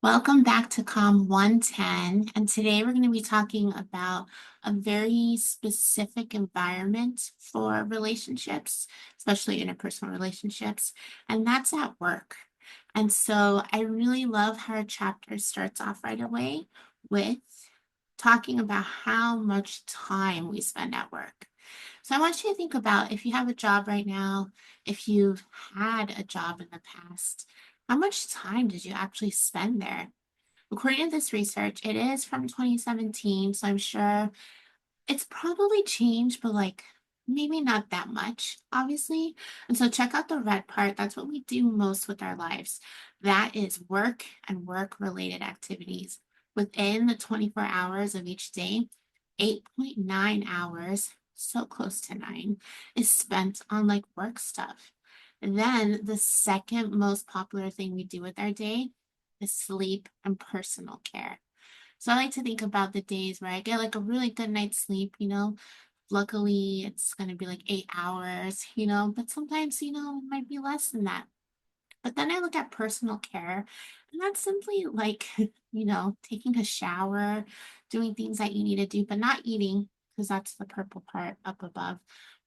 Welcome back to COM110, and today we're going to be talking about a very specific environment for relationships, especially interpersonal relationships, and that's at work. And so I really love how our chapter starts off right away with talking about how much time we spend at work. So I want you to think about if you have a job right now, if you've had a job in the past, how much time did you actually spend there? According to this research, it is from 2017, so I'm sure it's probably changed, but like maybe not that much, obviously. And so check out the red part. That's what we do most with our lives. That is work and work-related activities. Within the 24 hours of each day, 8.9 hours, so close to 9, is spent on like work stuff. And then the second most popular thing we do with our day is sleep and personal care. So I like to think about the days where I get like a really good night's sleep, luckily it's going to be like 8 hours, but sometimes, it might be less than that. But then I look at personal care, and that's simply like, taking a shower, doing things that you need to do, but not eating, because that's the purple part up above.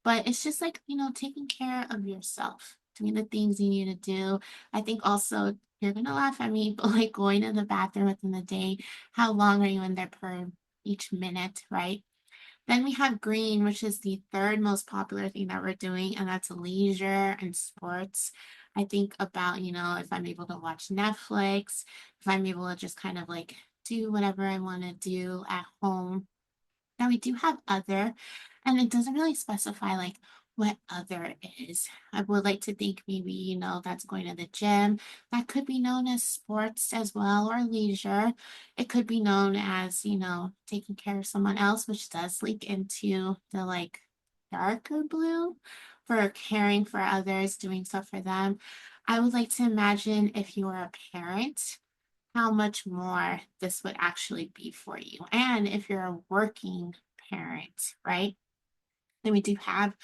But it's just like, taking care of yourself, doing the things you need to do. I think also, you're gonna laugh at me, but like going to the bathroom within the day, how long are you in there per each minute, right? Then we have green, which is the third most popular thing that we're doing, and that's leisure and sports. I think about, if I'm able to watch Netflix, if I'm able to just kind of like do whatever I want to do at home. Now we do have other, and it doesn't really specify like what other is. I would like to think maybe, that's going to the gym. That could be known as sports as well or leisure. It could be known as, taking care of someone else, which does leak into the like darker blue for caring for others, doing stuff for them. I would like to imagine if you were a parent how much more this would actually be for you. And if you're a working parent, right? Then we do have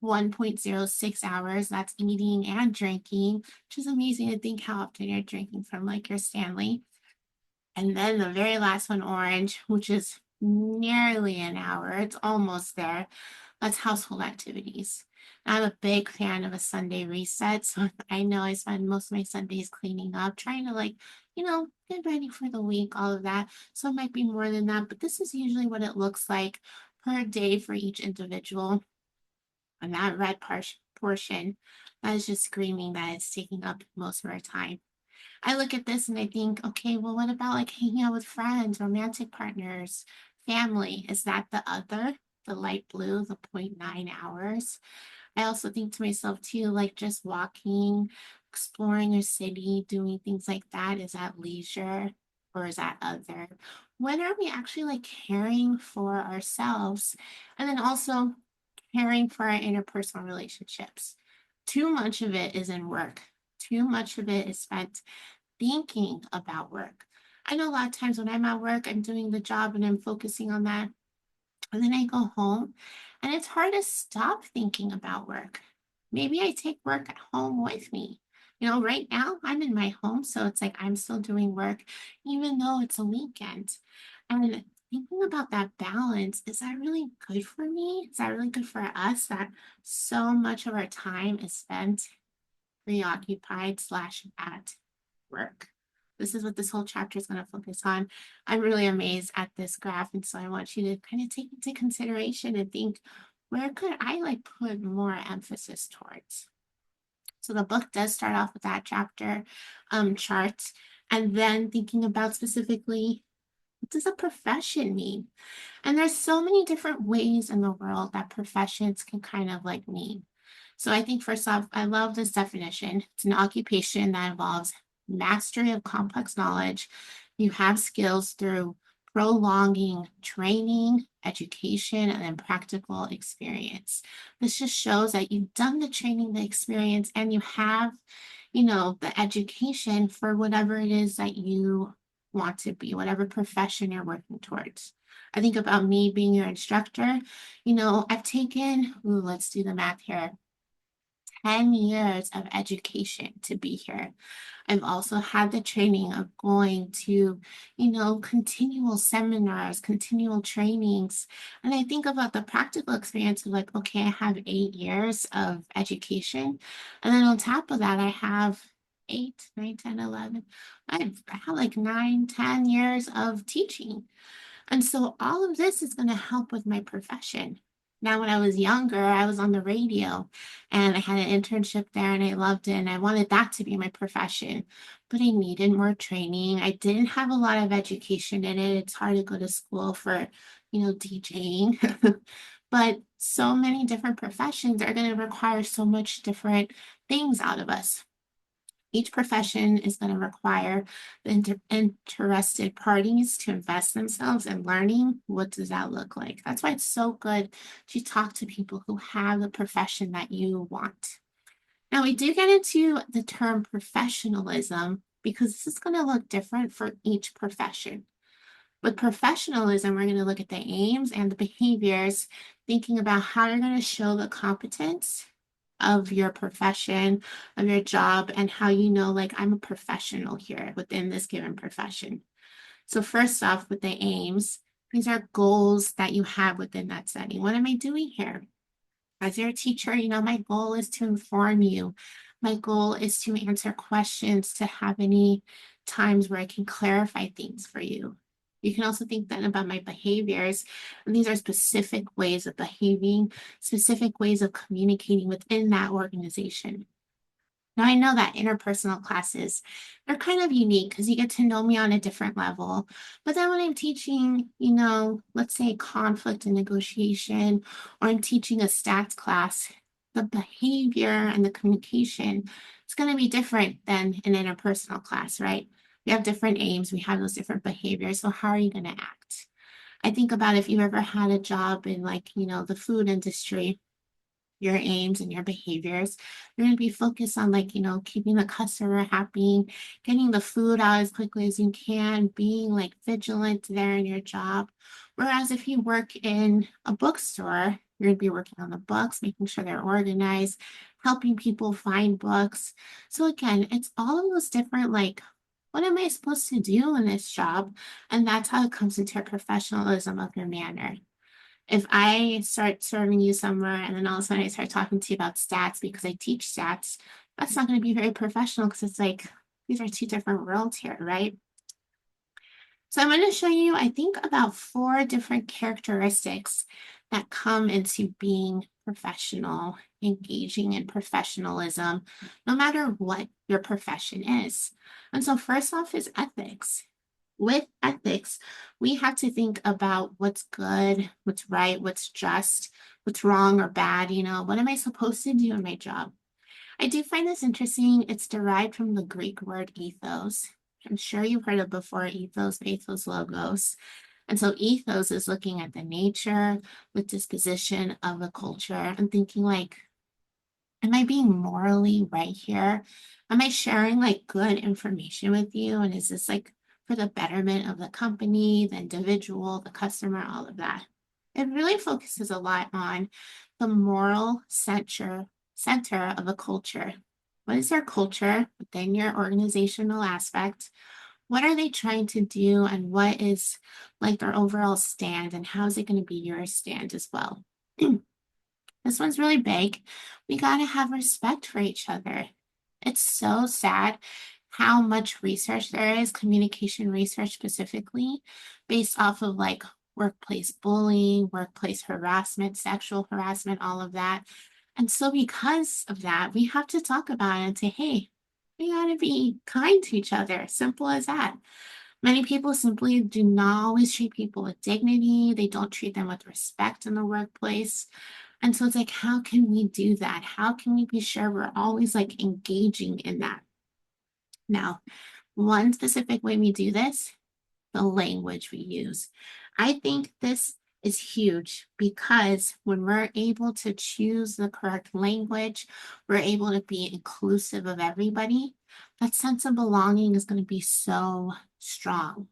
1.06 hours. That's eating and drinking, which is amazing to think how often you're drinking from like your Stanley. And then the very last one, orange, which is nearly an hour. It's almost there. That's household activities. I'm a big fan of a Sunday reset. So I know I spend most of my Sundays cleaning up, trying to like, get ready for the week, all of that. So it might be more than that, but this is usually what it looks like per day for each individual. And that red portion, that is just screaming that it's taking up most of our time. I look at this and I think, okay, well, what about like hanging out with friends, romantic partners, family? Is that the other, the light blue, the 0.9 hours? I also think to myself too, like just walking, exploring a city, doing things like that, is that leisure or is that other? When are we actually like caring for ourselves? And then also caring for our interpersonal relationships. Too much of it is in work. Too much of it is spent thinking about work. I know a lot of times when I'm at work, I'm doing the job and I'm focusing on that. And then I go home and it's hard to stop thinking about work. Maybe I take work at home with me. Right now I'm in my home, so it's like I'm still doing work, even though it's a weekend. And thinking about that balance, is that really good for me? Is that really good for us that so much of our time is spent preoccupied slash at work? This is what this whole chapter is going to focus on. I'm really amazed at this graph, and so I want you to kind of take into consideration and think, where could I like put more emphasis towards? So the book does start off with that chapter chart, and then thinking about specifically, what does a profession mean? And there's so many different ways in the world that professions can kind of like mean. So I think first off, I love this definition. It's an occupation that involves mastery of complex knowledge. You have skills through prolonging training, education, and then practical experience. This just shows that you've done the training, the experience, and you have, the education for whatever it is that you want to be, whatever profession you're working towards. I think about me being your instructor. I've taken, let's do the math here, 10 years of education to be here. I've also had the training of going to, continual seminars, continual trainings. And I think about the practical experience of like, okay, I have 8 years of education. And then on top of that, I have 8, 9, 10, 11. I have like 9, 10 years of teaching. And so all of this is going to help with my profession. Now, when I was younger, I was on the radio and I had an internship there and I loved it and I wanted that to be my profession, but I needed more training. I didn't have a lot of education in it. It's hard to go to school for, DJing. But so many different professions are going to require so much different things out of us. Each profession is going to require the interested parties to invest themselves in learning. What does that look like? That's why it's so good to talk to people who have the profession that you want. Now, we do get into the term professionalism because this is going to look different for each profession. With professionalism, we're going to look at the aims and the behaviors, thinking about how you're going to show the competence of your profession, of your job, and how you know, like, I'm a professional here within this given profession. So, first off, with the aims, these are goals that you have within that setting. What am I doing here? As your teacher, my goal is to inform you. My goal is to answer questions, to have any times where I can clarify things for you. You can also think then about my behaviors. And these are specific ways of behaving, specific ways of communicating within that organization. Now, I know that interpersonal classes, they're kind of unique because you get to know me on a different level. But then when I'm teaching, let's say conflict and negotiation, or I'm teaching a stats class, the behavior and the communication, it's going to be different than an interpersonal class, right? We have different aims, we have those different behaviors. So how are you going to act? I think about if you ever had a job in like, the food industry, your aims and your behaviors. You're going to be focused on like, keeping the customer happy, getting the food out as quickly as you can, being like vigilant there in your job. Whereas if you work in a bookstore, you're going to be working on the books, making sure they're organized, helping people find books. So again, it's all of those different like, what am I supposed to do in this job? And that's how it comes into your professionalism of your manner. If I start serving you somewhere and then all of a sudden I start talking to you about stats because I teach stats, that's not going to be very professional because it's like these are two different worlds here, right? So I'm going to show you, I think, about 4 different characteristics that come into being professional, engaging in professionalism, no matter what your profession is. And so first off is ethics. With ethics, we have to think about what's good, what's right, what's just, what's wrong or bad. What am I supposed to do in my job? I do find this interesting. It's derived from the Greek word ethos. I'm sure you've heard of before ethos, pathos, logos. And so ethos is looking at the nature, the disposition of a culture and thinking like, am I being morally right here? Am I sharing like good information with you? And is this like for the betterment of the company, the individual, the customer, all of that? It really focuses a lot on the moral center of a culture. What is their culture within your organizational aspect? What are they trying to do? And what is like their overall stand? And how is it going to be your stand as well? This one's really big. We got to have respect for each other. It's so sad how much research there is, communication research specifically, based off of like workplace bullying, workplace harassment, sexual harassment, all of that. And so, because of that, we have to talk about it and say, hey, we got to be kind to each other. Simple as that. Many people simply do not always treat people with dignity. They don't treat them with respect in the workplace. And so it's like, how can we do that? How can we be sure we're always like engaging in that? Now, one specific way we do this, the language we use. I think this is huge because when we're able to choose the correct language, we're able to be inclusive of everybody. That sense of belonging is going to be so strong.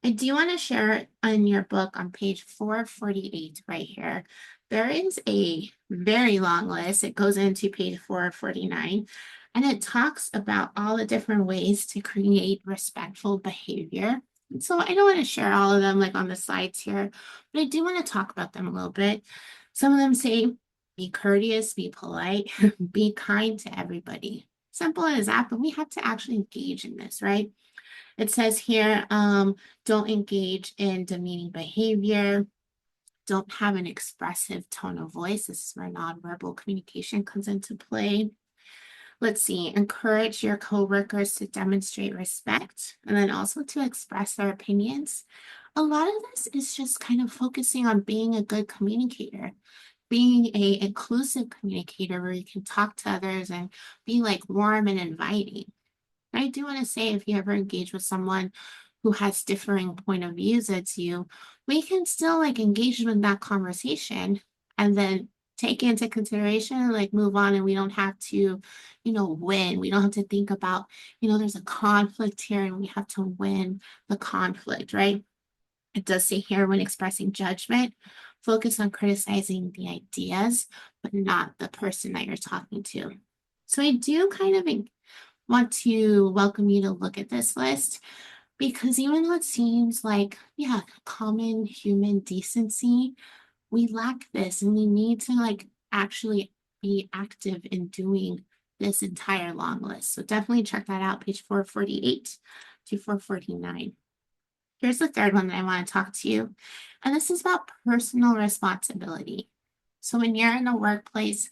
I do want to share in your book on page 448 right here There is a very long list. It goes into page 449, and it talks about all the different ways to create respectful behavior. And so I don't want to share all of them like on the slides here, but I do want to talk about them a little bit. Some of them say, be courteous, be polite, be kind to everybody. Simple as that, but we have to actually engage in this, right? It says here, don't engage in demeaning behavior, don't have an expressive tone of voice. This is where nonverbal communication comes into play. Let's see, encourage your coworkers to demonstrate respect and then also to express their opinions. A lot of this is just kind of focusing on being a good communicator, being a inclusive communicator where you can talk to others and be like warm and inviting. I do want to say if you ever engage with someone who has differing point of views as you, we can still like engage in that conversation and then take into consideration and like move on, and we don't have to, win. We don't have to think about, there's a conflict here and we have to win the conflict, right? It does say here when expressing judgment, focus on criticizing the ideas, but not the person that you're talking to. So I do kind of want to welcome you to look at this list because even though it seems like, yeah, common human decency, we lack this and we need to like actually be active in doing this entire long list. So definitely check that out, page 448 to 449. Here's the third one that I want to talk to you, and this is about personal responsibility. So when you're in the workplace,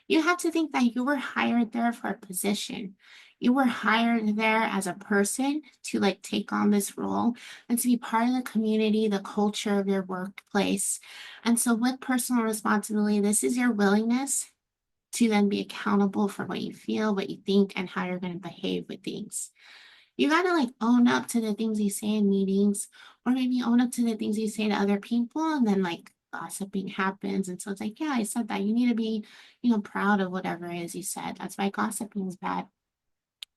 you have to think that you were hired there for a position. You were hired there as a person to like take on this role and to be part of the community, the culture of your workplace. And so with personal responsibility, this is your willingness to then be accountable for what you feel, what you think, and how you're going to behave with things. You got to like own up to the things you say in meetings, or maybe own up to the things you say to other people, and then like gossiping happens. And so it's like, yeah, I said that. You need to be, proud of whatever it is you said. That's why gossiping is bad.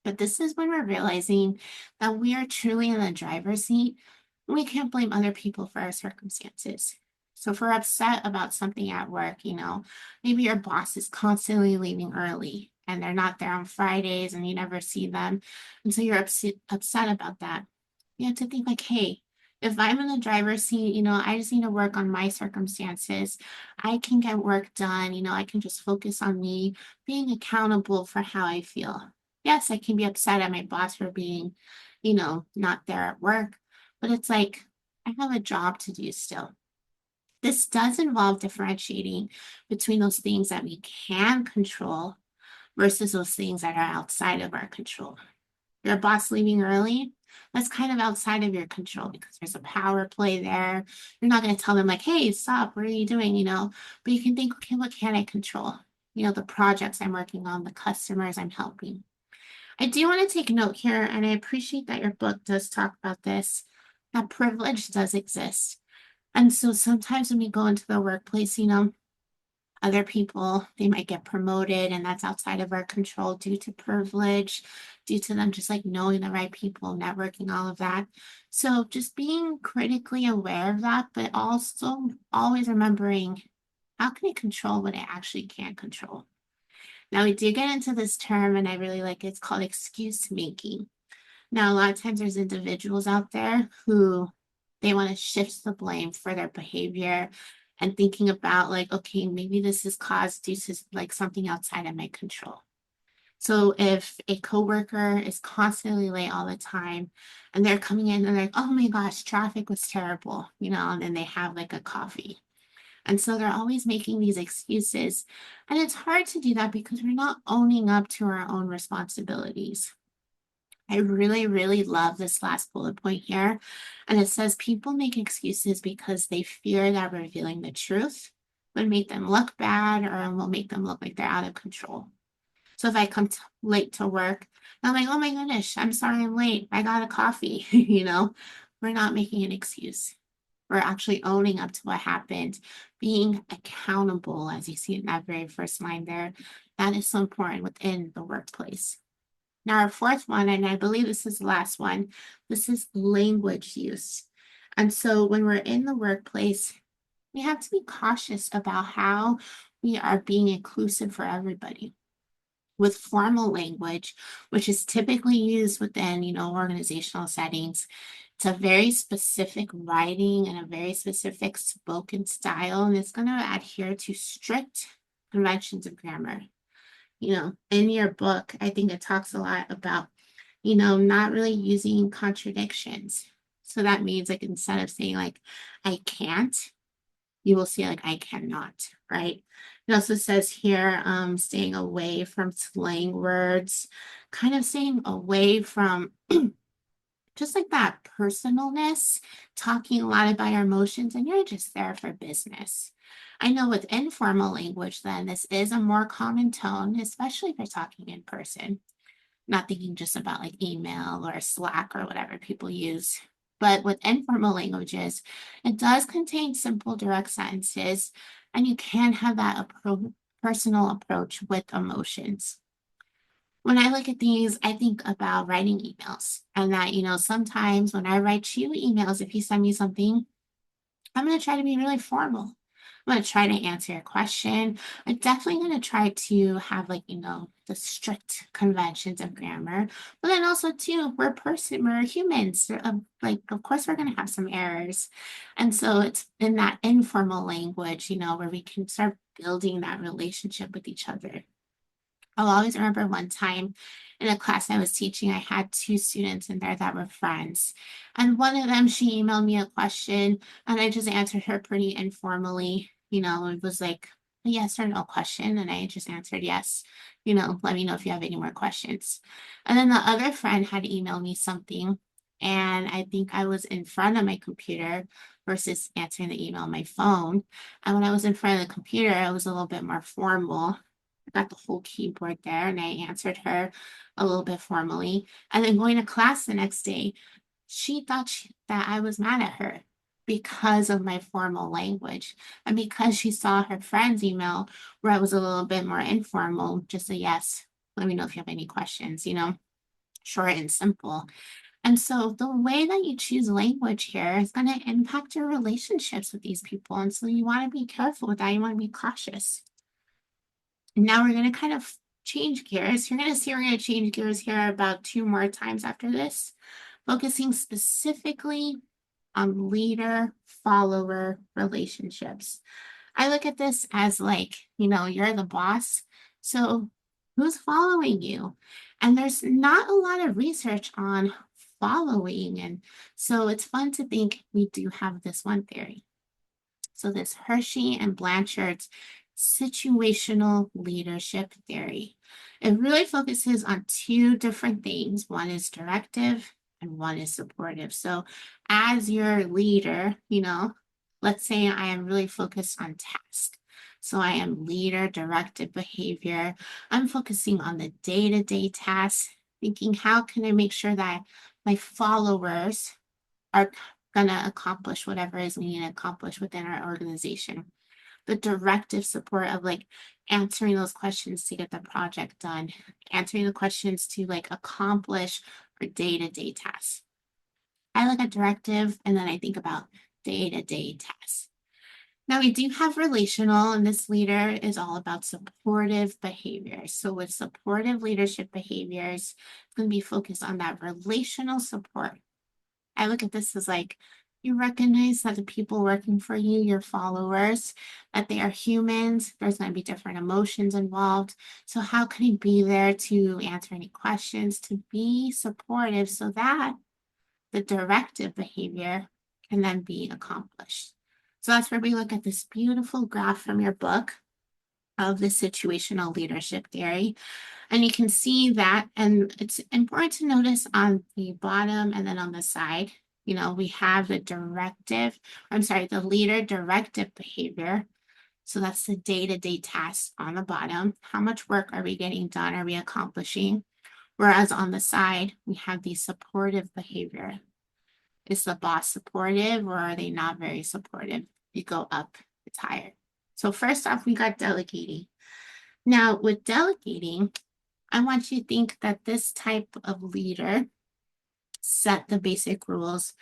But this is when we're realizing that we are truly in the driver's seat. We can't blame other people for our circumstances. So if we're upset about something at work, maybe your boss is constantly leaving early and they're not there on Fridays and you never see them. And so you're upset about that. You have to think like, hey, if I'm in the driver's seat, I just need to work on my circumstances. I can get work done. I can just focus on me being accountable for how I feel. Yes, I can be upset at my boss for being, not there at work, but it's like I have a job to do still. This does involve differentiating between those things that we can control versus those things that are outside of our control. Your boss leaving early, that's kind of outside of your control because there's a power play there. You're not going to tell them like, hey, stop, what are you doing? But you can think, okay, what can I control? The projects I'm working on, the customers I'm helping. I do want to take note here, and I appreciate that your book does talk about this, that privilege does exist. And so sometimes when we go into the workplace, other people, they might get promoted, and that's outside of our control due to privilege, due to them just like knowing the right people, networking, all of that. So just being critically aware of that, but also always remembering how can I control what I actually can't control? Now, we do get into this term, and I really like it. It's called excuse making. Now, a lot of times there's individuals out there who they want to shift the blame for their behavior and thinking about like, okay, maybe this is caused due to like something outside of my control. So if a coworker is constantly late all the time and they're coming in and they're like, oh my gosh, traffic was terrible, and then they have like a coffee. And so they're always making these excuses. And it's hard to do that because we're not owning up to our own responsibilities. I really, really love this last bullet point here. And it says people make excuses because they fear that revealing the truth would make them look bad or will make them look like they're out of control. So if I come late to work, I'm like, oh my goodness, I'm sorry I'm late. I got a coffee. We're not making an excuse. We're actually owning up to what happened, being accountable, as you see in that very first line there. That is so important within the workplace. Now, our fourth one, and I believe this is the last one, this is language use. And so when we're in the workplace, We have to be cautious about how we are being inclusive for everybody. With formal language, which is typically used within, organizational settings, it's a very specific writing and a very specific spoken style, and it's going to adhere to strict conventions of grammar. In your book, I think it talks a lot about, not really using contradictions. So that means like instead of saying like, I can't, you will see like I cannot, right? It also says here, staying away from slang words, kind of staying away from just like that personalness, talking a lot about your emotions, and you're just there for business. I know with informal language, then this is a more common tone, especially if you're talking in person, not thinking just about like email or Slack or whatever people use. But with informal languages, it does contain simple, direct sentences, and you can have that personal approach with emotions. When I look at these, I think about writing emails, and that, sometimes when I write you emails, if you send me something, I'm going to try to be really formal. I'm going to try to answer your question. I'm definitely going to try to have like, the strict conventions of grammar. But then also too, we're humans. Like, of course, we're going to have some errors. And so it's in that informal language, where we can start building that relationship with each other. I'll always remember one time in a class I was teaching, I had two students in there that were friends. And one of them, she emailed me a question and I just answered her pretty informally. It was like a yes or no question. And I just answered yes. Let me know if you have any more questions. And then the other friend had emailed me something. And I think I was in front of my computer versus answering the email on my phone. And when I was in front of the computer, I was a little bit more formal. Got the whole keyboard there and I answered her a little bit formally. And then going to class the next day, she thought that I was mad at her because of my formal language and because she saw her friend's email where I was a little bit more informal, just a yes. Let me know if you have any questions, short and simple. And so the way that you choose language here is going to impact your relationships with these people. And so you want to be careful with that. You want to be cautious. Now we're going to kind of change gears. You're going to see we're going to change gears here about 2 more times after this, focusing specifically on leader-follower relationships. I look at this as like, you're the boss. So who's following you? And there's not a lot of research on following. And so it's fun to think we do have this one theory. So this Hershey and Blanchard's situational leadership theory. It really focuses on two different things. One is directive and one is supportive. So as your leader, let's say I am really focused on task. So I am leader directed behavior. I'm focusing on the day-to-day tasks, thinking how can I make sure that my followers are going to accomplish whatever is we need to accomplish within our organization. The directive support of like answering those questions to get the project done, answering the questions to like accomplish our day-to-day tasks. I look at directive and then I think about day-to-day tasks. Now we do have relational, and this leader is all about supportive behaviors. So with supportive leadership behaviors, it's going to be focused on that relational support. I look at this as like you recognize that the people working for you, your followers, that they are humans. There's going to be different emotions involved. So how can you be there to answer any questions, to be supportive so that the directive behavior can then be accomplished? So that's where we look at this beautiful graph from your book of the situational leadership theory. And you can see that, and it's important to notice on the bottom and then on the side, we have the the leader directive behavior. So that's the day-to-day tasks on the bottom. How much work are we getting done? Are we accomplishing? Whereas on the side, we have the supportive behavior. Is the boss supportive or are they not very supportive? You go up, it's higher. So first off, we got delegating. Now with delegating, I want you to think that this type of leader set the basic rules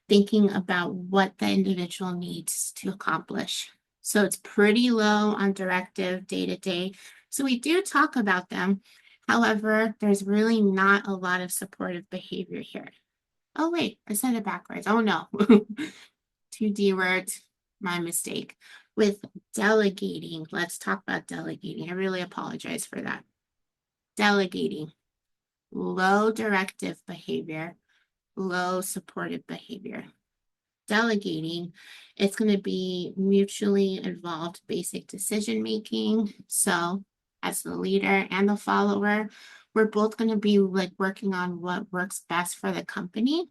thinking about what the individual needs to accomplish. So it's pretty low on directive day to day. So we do talk about them. However, there's really not a lot of supportive behavior here. Oh, wait, I said it backwards. Oh, no. Two D words, my mistake. With delegating, let's talk about delegating. I really apologize for that. Delegating, low directive behavior, low supportive behavior. Delegating, it's going to be mutually involved basic decision making. So, as the leader and the follower, we're both going to be like working on what works best for the company.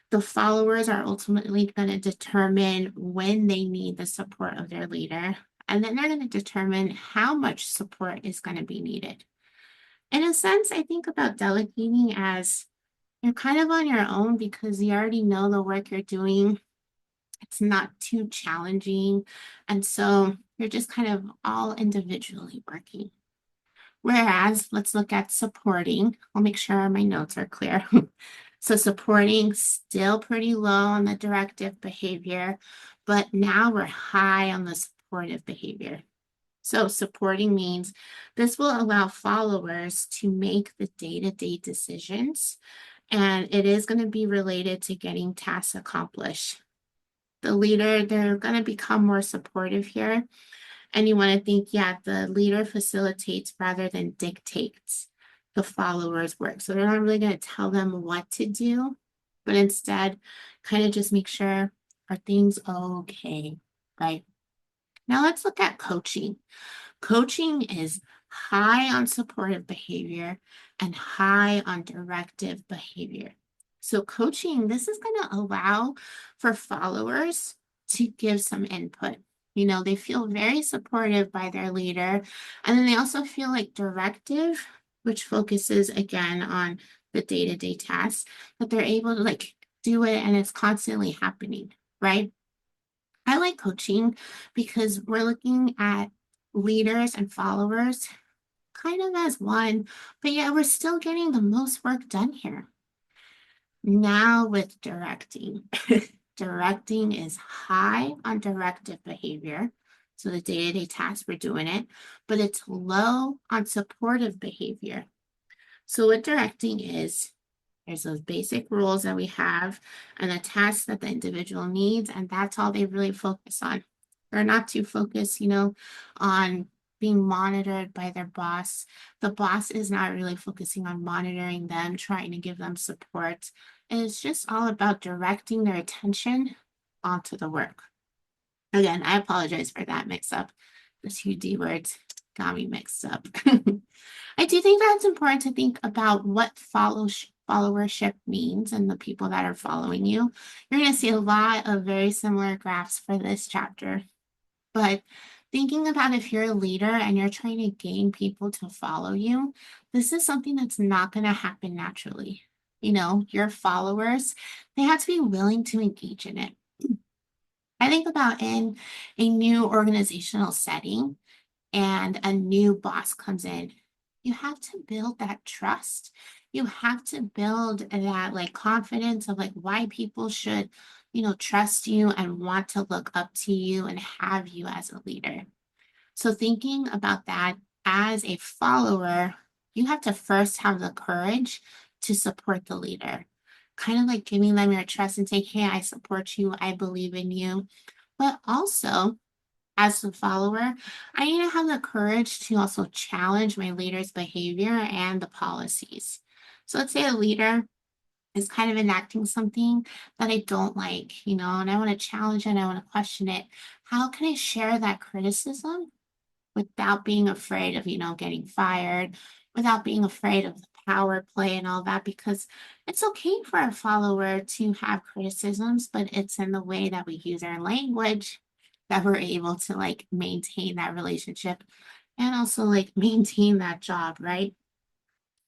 The followers are ultimately going to determine when they need the support of their leader, and then they're going to determine how much support is going to be needed. In a sense, I think about delegating as you're kind of on your own because you already know the work you're doing. It's not too challenging. And so you're just kind of all individually working. Whereas, let's look at supporting. I'll make sure my notes are clear. So supporting, still pretty low on the directive behavior, but now we're high on the supportive behavior. So supporting means this will allow followers to make the day-to-day decisions, and it is going to be related to getting tasks accomplished. The leader, they're going to become more supportive here. And you want to think, yeah, the leader facilitates rather than dictates the followers' work. So they're not really going to tell them what to do, but instead kind of just make sure, are things okay, right? Now let's look at coaching. Coaching is high on supportive behavior and high on directive behavior. So coaching, this is going to allow for followers to give some input. You know, they feel very supportive by their leader, and then they also feel like directive, which focuses again on the day-to-day tasks, that they're able to like do it and it's constantly happening, right? I like coaching because we're looking at leaders and followers kind of as one, but yet we're still getting the most work done here. Now with directing, directing is high on directive behavior. So the day-to-day tasks, we're doing it, but it's low on supportive behavior. So what directing is, there's those basic rules that we have and the tasks that the individual needs, and that's all they really focus on. They're not too focused, on being monitored by their boss. The boss is not really focusing on monitoring them, trying to give them support. It's just all about directing their attention onto the work. Again, I apologize for that mix up. The two D words got me mixed up. I do think that it's important to think about what followership means and the people that are following you. You're going to see a lot of very similar graphs for this chapter. But thinking about if you're a leader and you're trying to gain people to follow you, this is something that's not going to happen naturally. You know, your followers, they have to be willing to engage in it. I think about in a new organizational setting and a new boss comes in, you have to build that trust. You have to build that like confidence of like why people should, trust you and want to look up to you and have you as a leader. So thinking about that as a follower, you have to first have the courage to support the leader. Kind of like giving them your trust and saying, hey, I support you, I believe in you. But also, as a follower, I need to have the courage to also challenge my leader's behavior and the policies. So let's say a leader is kind of enacting something that I don't like, and I want to challenge it and I want to question it. How can I share that criticism without being afraid of, getting fired, without being afraid of the power play and all that? Because it's okay for a follower to have criticisms, but it's in the way that we use our language that we're able to like maintain that relationship and also like maintain that job, right?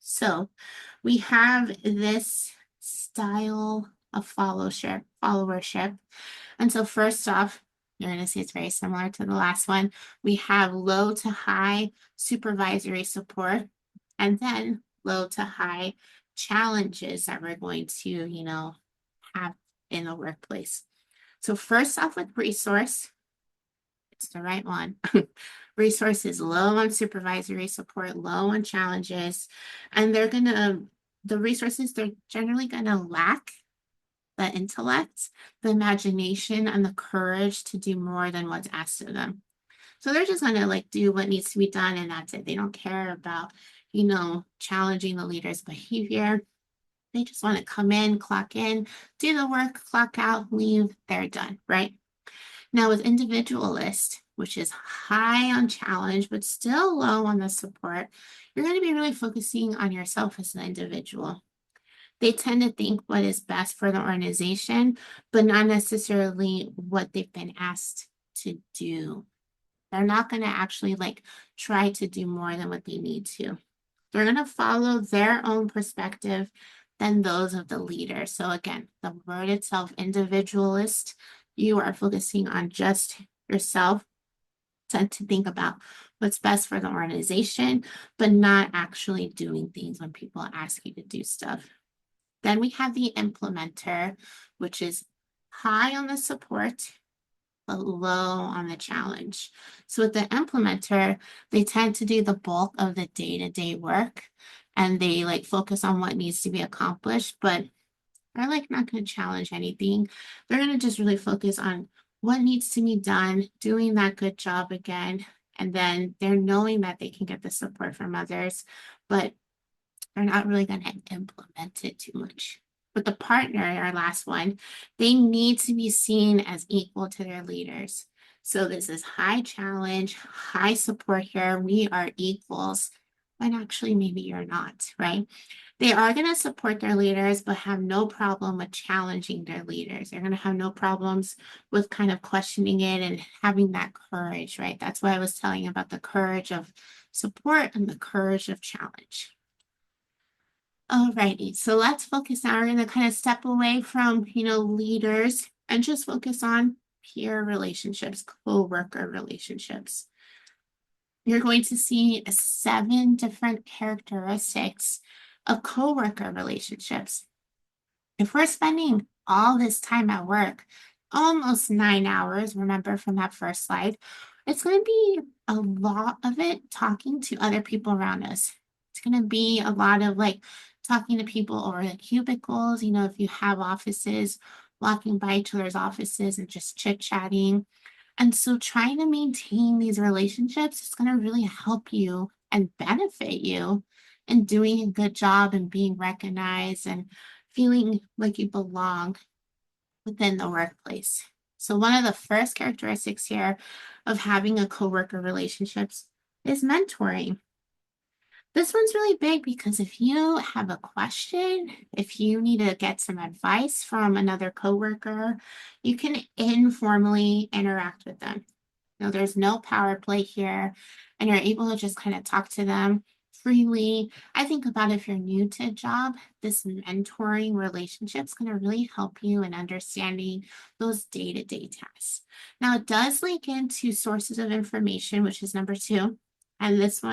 So we have this style of followership. And so first off, you're going to see it's very similar to the last one. We have low to high supervisory support, and then low to high challenges that we're going to, have in the workplace. So first off with resource, it's the right one. Resource is low on supervisory support, low on challenges, and the resources, they're generally gonna lack the intellect, the imagination, and the courage to do more than what's asked of them. So they're just gonna like do what needs to be done, and that's it. They don't care about, challenging the leader's behavior. They just want to come in, do the work, clock out, leave, they're done, right? Now with individualist, which is high on challenge, but still low on the support, you're going to be really focusing on yourself as an individual. They tend to think what is best for the organization, but not necessarily what they've been asked to do. They're not going to actually like try to do more than what they need to. They're going to follow their own perspective than those of the leader. So again, the word itself, individualist, you are focusing on just yourself, tend to think about what's best for the organization, but not actually doing things when people ask you to do stuff. Then we have the implementer, which is high on the support, but low on the challenge. So with the implementer, they tend to do the bulk of the day-to-day work, and they like focus on what needs to be accomplished, but they're like not going to challenge anything. They're going to just really focus on what needs to be done, doing that good job again, and then they're knowing that they can get the support from others, but they're not really going to implement it too much. But the partner, our last one, they need to be seen as equal to their leaders. So this is high challenge, high support here. We are equals, when actually maybe you're not, right? They are going to support their leaders, but have no problem with challenging their leaders. They're going to have no problems with kind of questioning it and having that courage, right? That's why I was telling you about the courage of support and the courage of challenge. Alrighty, so let's focus now. We're going to kind of step away from, leaders and just focus on peer relationships, co-worker relationships. You're going to see 7 different characteristics of co-worker relationships. If we're spending all this time at work, almost 9 hours, remember from that first slide, it's going to be a lot of it talking to other people around us. It's going to be a lot of like talking to people over the cubicles, if you have offices, walking by each other's offices and just chit-chatting. And so trying to maintain these relationships is going to really help you and benefit you in doing a good job and being recognized and feeling like you belong within the workplace. So one of the first characteristics here of having a coworker relationships is mentoring. This one's really big because if you have a question, if you need to get some advice from another coworker, you can informally interact with them. There's no power play here, and you're able to just kind of talk to them freely. I think about if you're new to a job, this mentoring relationship is going to really help you in understanding those day-to-day tasks. Now, it does link into sources of information, which is number 2. And this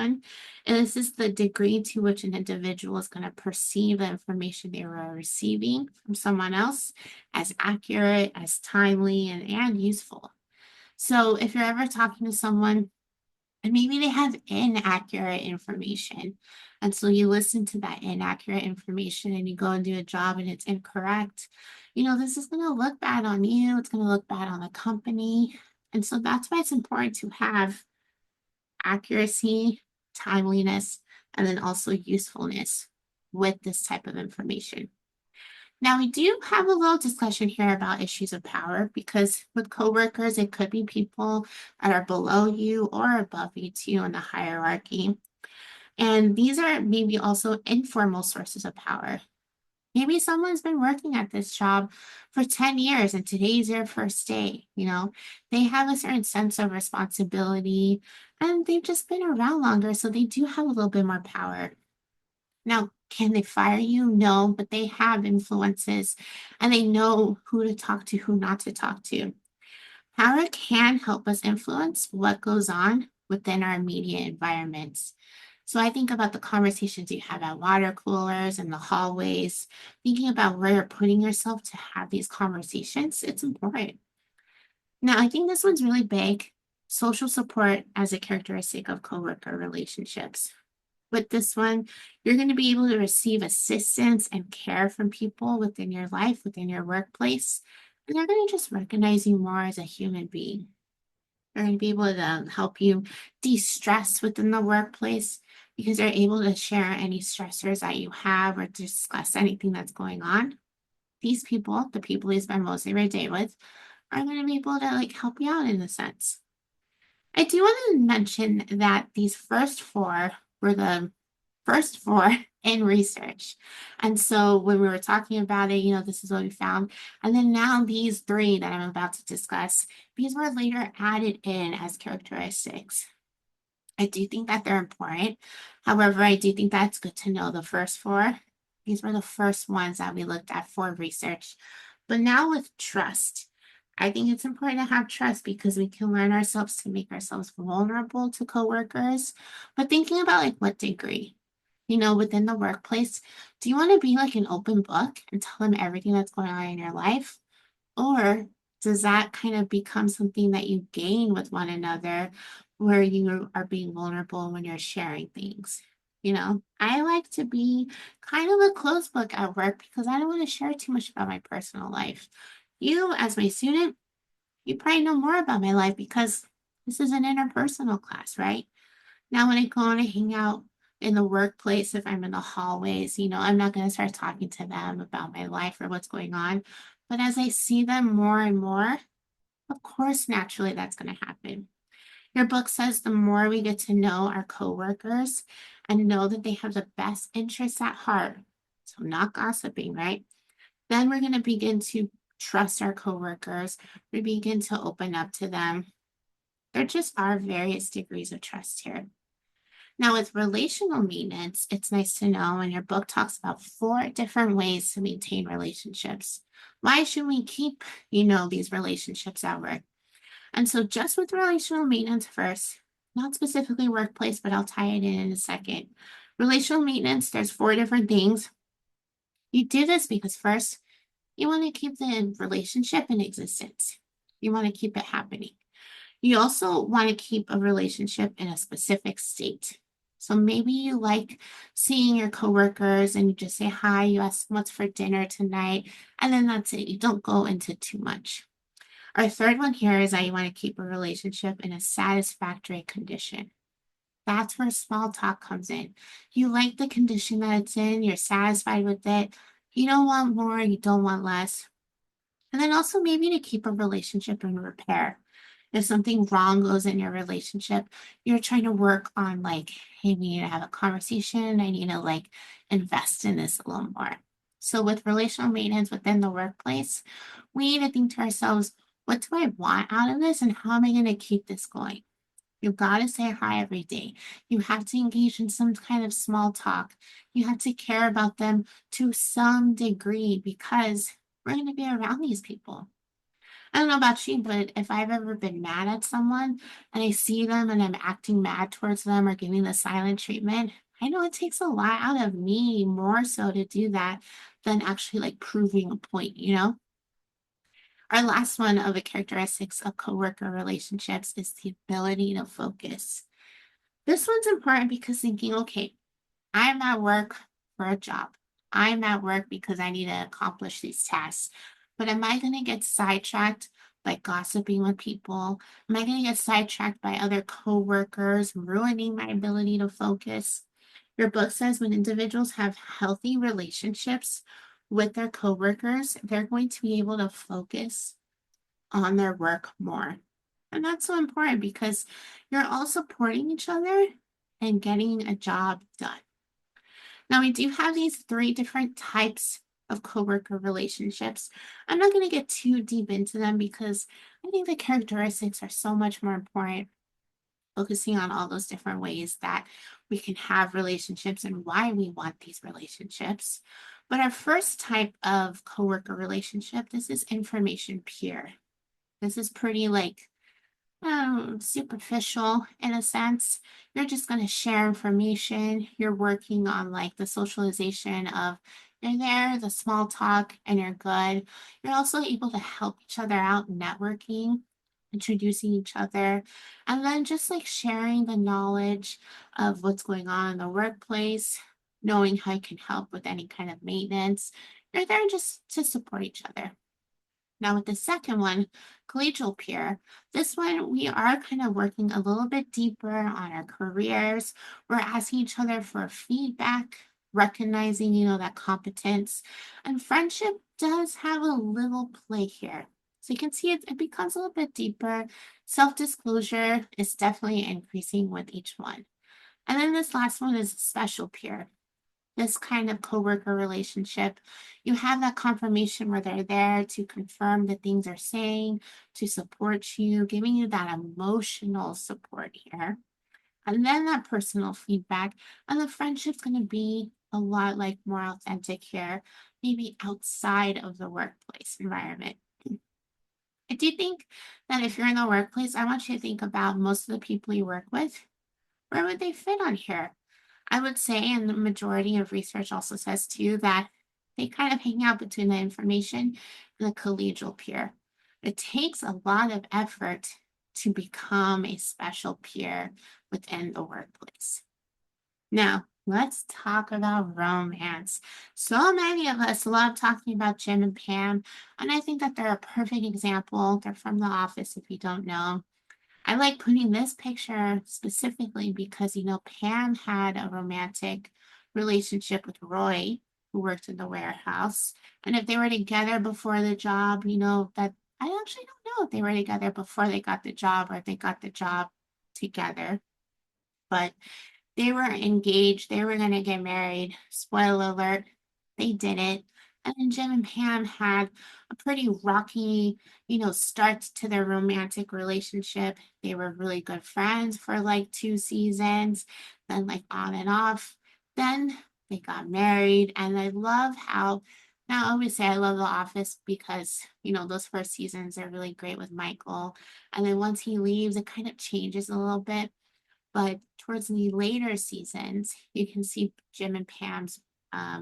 is the degree to which an individual is going to perceive the information they were receiving from someone else as accurate, as timely, and useful. So if you're ever talking to someone and maybe they have inaccurate information, and so you listen to that inaccurate information and you go and do a job and it's incorrect, this is going to look bad on you. It's going to look bad on the company. And so that's why it's important to have accuracy, timeliness, and then also usefulness with this type of information. Now, we do have a little discussion here about issues of power because with coworkers, it could be people that are below you or above you too in the hierarchy. And these are maybe also informal sources of power. Maybe someone's been working at this job for 10 years and today's their first day. They have a certain sense of responsibility and they've just been around longer, so they do have a little bit more power. Now, can they fire you? No, but they have influences and they know who to talk to, who not to talk to. Power can help us influence what goes on within our immediate environments. So I think about the conversations you have at water coolers and the hallways, thinking about where you're putting yourself to have these conversations. It's important. Now, I think this one's really big. Social support as a characteristic of coworker relationships. With this one, you're going to be able to receive assistance and care from people within your life, within your workplace, and they're going to just recognize you more as a human being. They're going to be able to help you de stress within the workplace because they're able to share any stressors that you have or discuss anything that's going on. These people, the people you spend most of your day with, are going to be able to like help you out in a sense. I do want to mention that these first four were the first four in research. And so when we were talking about it, this is what we found. And then now these three that I'm about to discuss, these were later added in as characteristics. I do think that they're important. However, I do think that's good to know the first four. These were the first ones that we looked at for research. But now with trust, I think it's important to have trust because we can learn ourselves to make ourselves vulnerable to coworkers. But thinking about like what degree, within the workplace, do you want to be like an open book and tell them everything that's going on in your life? Or does that kind of become something that you gain with one another where you are being vulnerable when you're sharing things? I like to be kind of a closed book at work because I don't want to share too much about my personal life. You, as my student, you probably know more about my life because this is an interpersonal class, right? Now, when I go and I hang out in the workplace, if I'm in the hallways, I'm not going to start talking to them about my life or what's going on. But as I see them more and more, of course, naturally, that's going to happen. Your book says the more we get to know our coworkers and know that they have the best interests at heart, so not gossiping, right? Then we're going to begin to trust our coworkers. We begin to open up to them. There just are various degrees of trust here. Now, with relational maintenance, it's nice to know, and your book talks about four different ways to maintain relationships. Why should we keep, these relationships at work? And so, just with relational maintenance first, not specifically workplace, but I'll tie it in a second. Relational maintenance, there's four different things. You do this because first, you want to keep the relationship in existence. You want to keep it happening. You also want to keep a relationship in a specific state. So maybe you like seeing your coworkers and you just say hi, you ask them what's for dinner tonight, and then that's it. You don't go into too much. Our third one here is that you want to keep a relationship in a satisfactory condition. That's where small talk comes in. You like the condition that it's in, you're satisfied with it. You don't want more, you don't want less. And then also maybe to keep a relationship in repair. If something wrong goes in your relationship, you're trying to work on like, hey, we need to have a conversation. I need to like invest in this a little more. So with relational maintenance within the workplace, we need to think to ourselves, what do I want out of this and how am I going to keep this going? You've got to say hi every day. You have to engage in some kind of small talk. You have to care about them to some degree because we're going to be around these people. I don't know about you, but if I've ever been mad at someone and I see them and I'm acting mad towards them or giving the silent treatment, I know it takes a lot out of me more so to do that than actually like proving a point? Our last one of the characteristics of coworker relationships is the ability to focus. This one's important because thinking, okay, I'm at work for a job. I'm at work because I need to accomplish these tasks. But am I going to get sidetracked by gossiping with people? Am I going to get sidetracked by other coworkers, ruining my ability to focus? Your book says when individuals have healthy relationships with their coworkers, they're going to be able to focus on their work more. And that's so important because you're all supporting each other and getting a job done. Now, we do have these three different types of coworker relationships. I'm not going to get too deep into them because I think the characteristics are so much more important, focusing on all those different ways that we can have relationships and why we want these relationships. But our first type of coworker relationship, this is information peer. This is pretty like superficial in a sense. You're just going to share information. You're working on like the socialization of you're there, the small talk, and you're good. You're also able to help each other out, networking, introducing each other, and then just like sharing the knowledge of what's going on in the workplace, knowing how you can help with any kind of maintenance. You're there just to support each other. Now, with the second one, collegial peer, this one we are kind of working a little bit deeper on our careers. We're asking each other for feedback, recognizing, that competence. And friendship does have a little play here. So you can see it becomes a little bit deeper. Self disclosure is definitely increasing with each one. And then this last one is special peer, this kind of coworker relationship. You have that confirmation where they're there to confirm the things they're saying, to support you, giving you that emotional support here. And then that personal feedback. And the friendship's going to be a lot like more authentic here, maybe outside of the workplace environment. I do think that if you're in the workplace, I want you to think about most of the people you work with. Where would they fit on here? I would say, and the majority of research also says too, that they kind of hang out between the information and the collegial peer. It takes a lot of effort to become a special peer within the workplace. Now, let's talk about romance. So many of us love talking about Jim and Pam, and I think that they're a perfect example. They're from The Office, if you don't know. I like putting this picture specifically because, Pam had a romantic relationship with Roy, who worked in the warehouse. And if they were together before the job, that I actually don't know if they were together before they got the job or if they got the job together. But they were engaged. They were going to get married. Spoiler alert, they didn't. And then Jim and Pam had a pretty rocky, start to their romantic relationship. They were really good friends for like 2 seasons, then like on and off. Then they got married. And I love how, now I always say I love The Office because, those first seasons are really great with Michael. And then once he leaves, it kind of changes a little bit. But towards the later seasons, you can see Jim and Pam's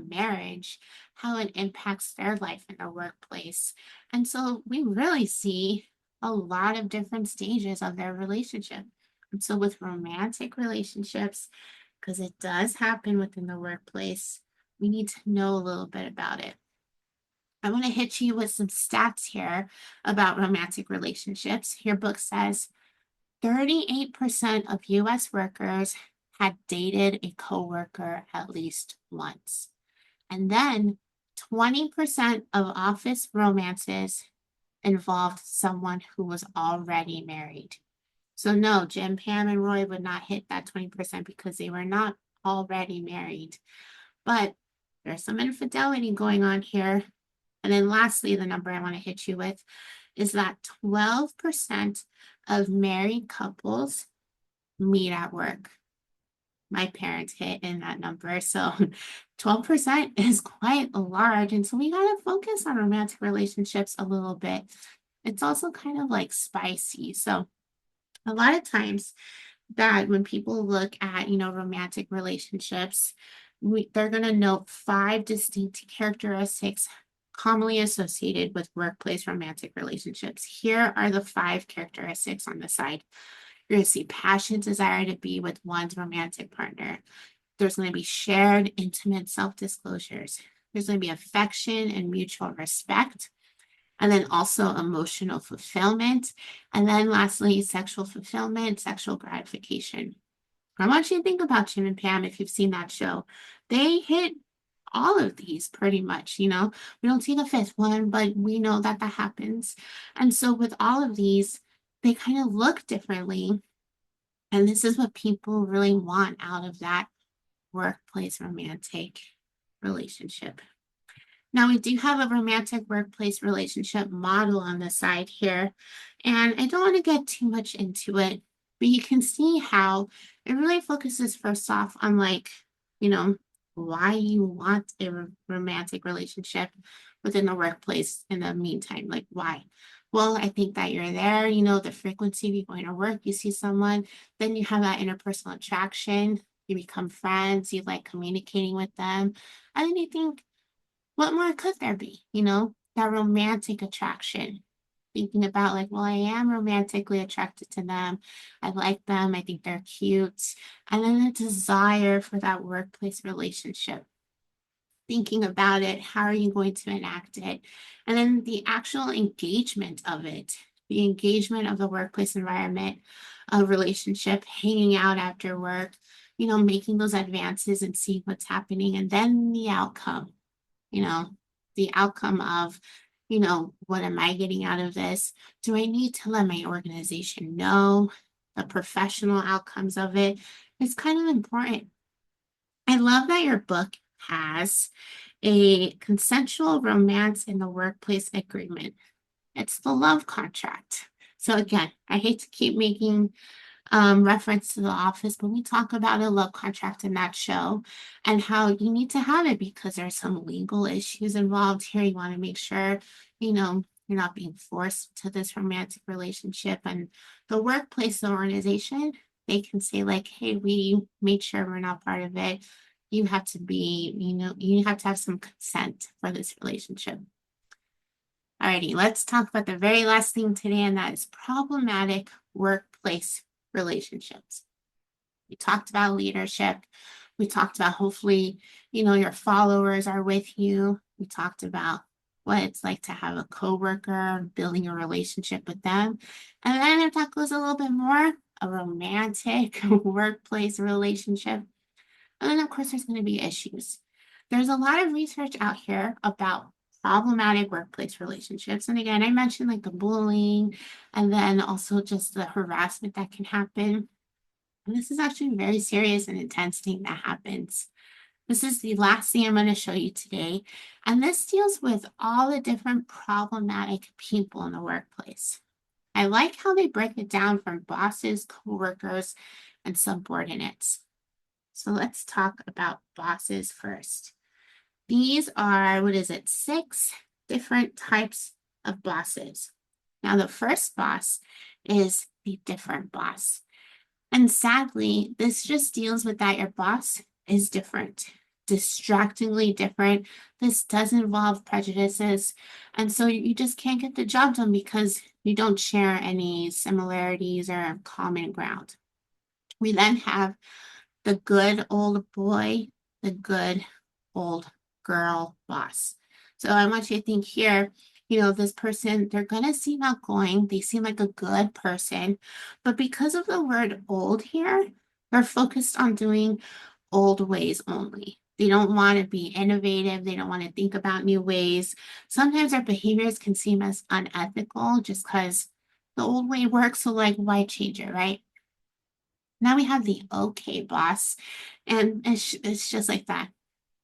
marriage, how it impacts their life in the workplace. And so we really see a lot of different stages of their relationship. And so with romantic relationships, because it does happen within the workplace, we need to know a little bit about it. I want to hit you with some stats here about romantic relationships. Your book says 38% of US workers had dated a coworker at least once. And then 20% of office romances involved someone who was already married. So no, Jim, Pam, and Roy would not hit that 20% because they were not already married. But there's some infidelity going on here. And then lastly, the number I want to hit you with is that 12% of married couples meet at work. My parents hit in that number. So 12% is quite large. And so we got to focus on romantic relationships a little bit. It's also kind of like spicy. So a lot of times that when people look at, romantic relationships, they're going to note 5 distinct characteristics commonly associated with workplace romantic relationships. Here are the 5 characteristics on the side. You're going to see passion, desire to be with one's romantic partner. There's going to be shared, intimate self-disclosures. There's going to be affection and mutual respect. And then also emotional fulfillment. And then lastly, sexual fulfillment, sexual gratification. I want you to think about Jim and Pam if you've seen that show. They hit all of these pretty much, We don't see the fifth one, but we know that that happens. And so with all of these, they kind of look differently. And this is what people really want out of that workplace romantic relationship. Now, we do have a romantic workplace relationship model on the side here, and I don't want to get too much into it, but you can see how it really focuses first off on why you want a romantic relationship within the workplace in the meantime, like why. Well, I think that you're there, the frequency of you going to work, you see someone, then you have that interpersonal attraction, you become friends, you like communicating with them. And then you think, what more could there be? That romantic attraction. Thinking about like, well, I am romantically attracted to them. I like them. I think they're cute. And then the desire for that workplace relationship. Thinking about it, how are you going to enact it? And then the actual engagement of it, the engagement of the workplace environment, a relationship, hanging out after work, making those advances and seeing what's happening. And then you know, the outcome of, what am I getting out of this? Do I need to let my organization know the professional outcomes of it? It's kind of important. I love that your book has a consensual romance in the workplace agreement. It's the love contract. So again, I hate to keep making reference to The Office, but we talk about a love contract in that show and how you need to have it because there's some legal issues involved here. You want to make sure, you're not being forced to this romantic relationship. And the workplace, the organization, they can say, like, hey, we made sure we're not part of it. You have to be, you have to have some consent for this relationship. Alrighty, let's talk about the very last thing today, and that is problematic workplace relationships. We talked about leadership. We talked about hopefully, your followers are with you. We talked about what it's like to have a coworker, building a relationship with them. And then if that goes a little bit more, a romantic workplace relationship. And then, of course, there's going to be issues. There's a lot of research out here about problematic workplace relationships. And again, I mentioned like the bullying and then also just the harassment that can happen. And this is actually a very serious and intense thing that happens. This is the last thing I'm going to show you today. And this deals with all the different problematic people in the workplace. I like how they break it down from bosses, coworkers, and subordinates. So let's talk about bosses first. These are, what is it, 6 different types of bosses. Now, the first boss is the different boss. And sadly, this just deals with that your boss is different, distractingly different. This does involve prejudices. And so you just can't get the job done because you don't share any similarities or common ground. We then have the good old boy, the good old girl boss. So I want you to think here, this person, they're going to seem outgoing. They seem like a good person. But because of the word old here, they're focused on doing old ways only. They don't want to be innovative. They don't want to think about new ways. Sometimes our behaviors can seem as unethical just because the old way works. So, like, why change it, right? Now we have the okay boss, and it's just like that.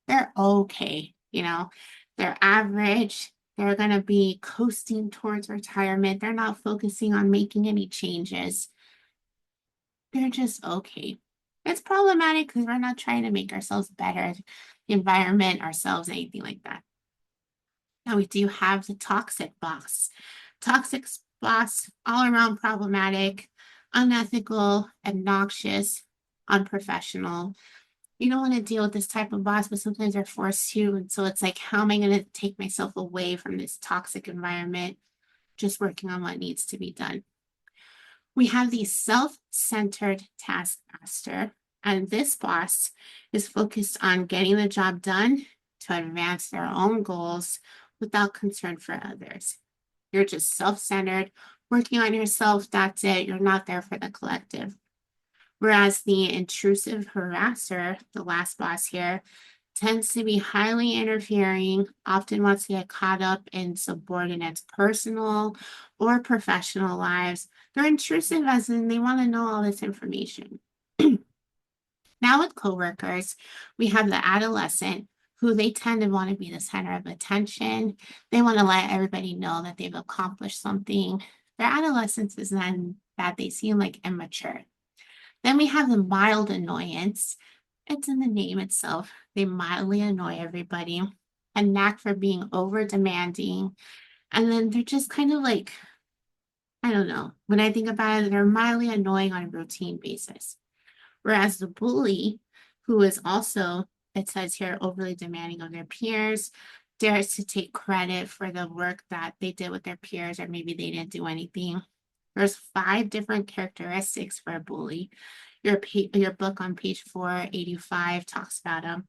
They're okay, they're average. They're going to be coasting towards retirement. They're not focusing on making any changes. They're just okay. It's problematic because we're not trying to make ourselves better, the environment, ourselves, anything like that. Now we do have the toxic boss. Toxic boss, all around problematic, unethical, obnoxious, unprofessional. You don't want to deal with this type of boss, but sometimes they're forced to. And so it's like, how am I going to take myself away from this toxic environment? Just working on what needs to be done. We have the self-centered taskmaster, and this boss is focused on getting the job done to advance their own goals without concern for others. You're just self-centered, working on yourself, that's it. You're not there for the collective. Whereas the intrusive harasser, the last boss here, tends to be highly interfering, often wants to get caught up in subordinates' personal or professional lives. They're intrusive as in they want to know all this information. Now with coworkers, we have the adolescent who they tend to want to be the center of attention. They want to let everybody know that they've accomplished something. Their adolescence is then that they seem like immature. Then we have the mild annoyance. It's in the name itself. They mildly annoy everybody, a knack for being over demanding. And then they're just kind of like I don't know. When I think about it, they're mildly annoying on a routine basis. Whereas the bully, who is also, it says here, overly demanding of their peers, dares to take credit for the work that they did with their peers, or maybe they didn't do anything. There's 5 different characteristics for a bully. Your book on page 485 talks about them.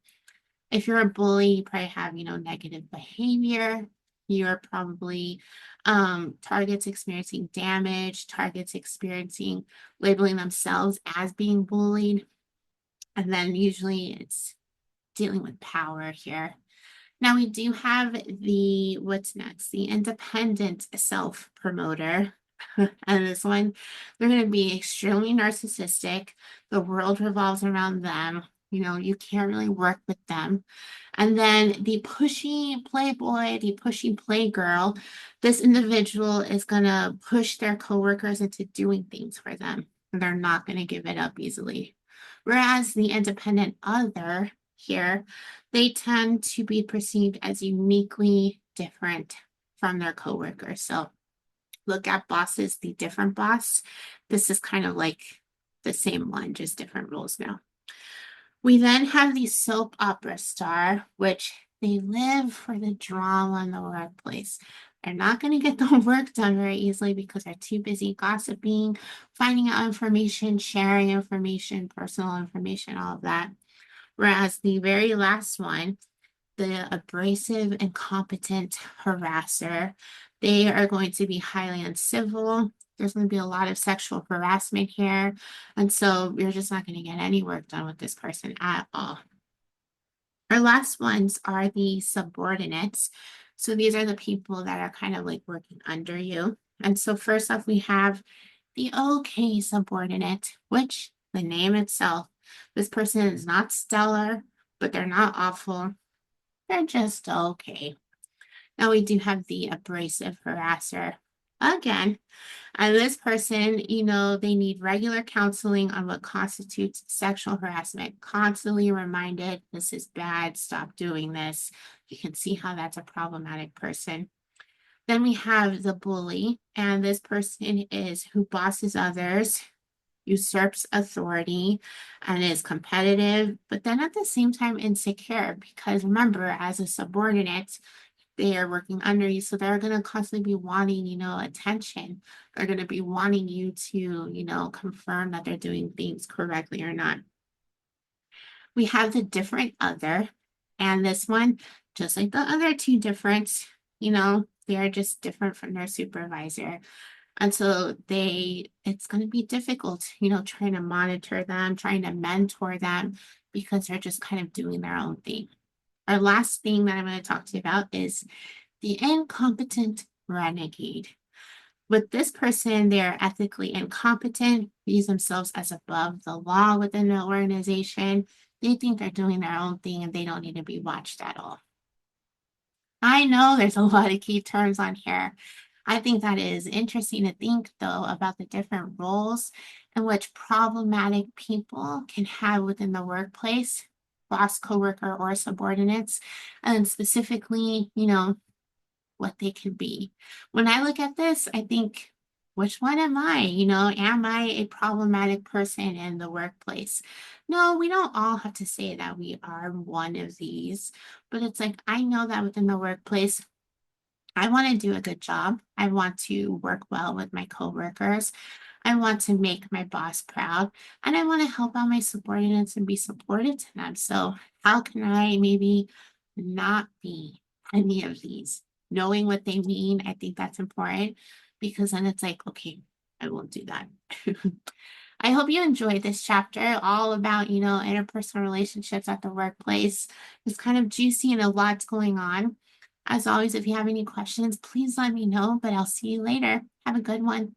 If you're a bully, you probably have, negative behavior. You're probably targets experiencing damage, targets experiencing labeling themselves as being bullied. And then usually it's dealing with power here. Now we do have what's next? The independent self promoter. And this one, they're going to be extremely narcissistic. The world revolves around them. You can't really work with them. And then the pushy playboy, the pushy playgirl, this individual is going to push their coworkers into doing things for them. And they're not going to give it up easily. Whereas the independent other here, they tend to be perceived as uniquely different from their coworkers. So look at bosses, the different boss. This is kind of like the same one, just different roles now. We then have the soap opera star, which they live for the drama in the workplace. They're not going to get the work done very easily because they're too busy gossiping, finding out information, sharing information, personal information, all of that. Whereas the very last one, the abrasive, incompetent harasser, they are going to be highly uncivil. There's going to be a lot of sexual harassment here. And so you're just not going to get any work done with this person at all. Our last ones are the subordinates. So these are the people that are kind of like working under you. And so first off, we have the okay subordinate, which the name itself, this person is not stellar, but they're not awful. They're just okay. Now we do have the abrasive harasser. Again, and this person, they need regular counseling on what constitutes sexual harassment, constantly reminded, this is bad, stop doing this. You can see how that's a problematic person. Then we have the bully, and this person is who bosses others, usurps authority, and is competitive, but then at the same time insecure, because remember, as a subordinate, they are working under you. So they're going to constantly be wanting, attention. They're going to be wanting you to, confirm that they're doing things correctly or not. We have the different other, and this one, just like the other two different, they are just different from their supervisor. And so it's going to be difficult, trying to monitor them, trying to mentor them because they're just kind of doing their own thing. Our last thing that I'm going to talk to you about is the incompetent renegade. With this person, they're ethically incompetent, views themselves as above the law within the organization. They think they're doing their own thing and they don't need to be watched at all. I know there's a lot of key terms on here. I think that is interesting to think, though, about the different roles in which problematic people can have within the workplace, boss, coworker, or subordinates, and specifically, what they can be. When I look at this, I think, which one am I? Am I a problematic person in the workplace? No, we don't all have to say that we are one of these, but it's like I know that within the workplace, I want to do a good job. I want to work well with my coworkers. I want to make my boss proud, and I want to help out my subordinates and be supportive to them. So, how can I maybe not be any of these? Knowing what they mean, I think that's important because then it's like, okay, I won't do that. I hope you enjoyed this chapter, all about, interpersonal relationships at the workplace. It's kind of juicy and a lot's going on. As always, if you have any questions, please let me know, but I'll see you later. Have a good one.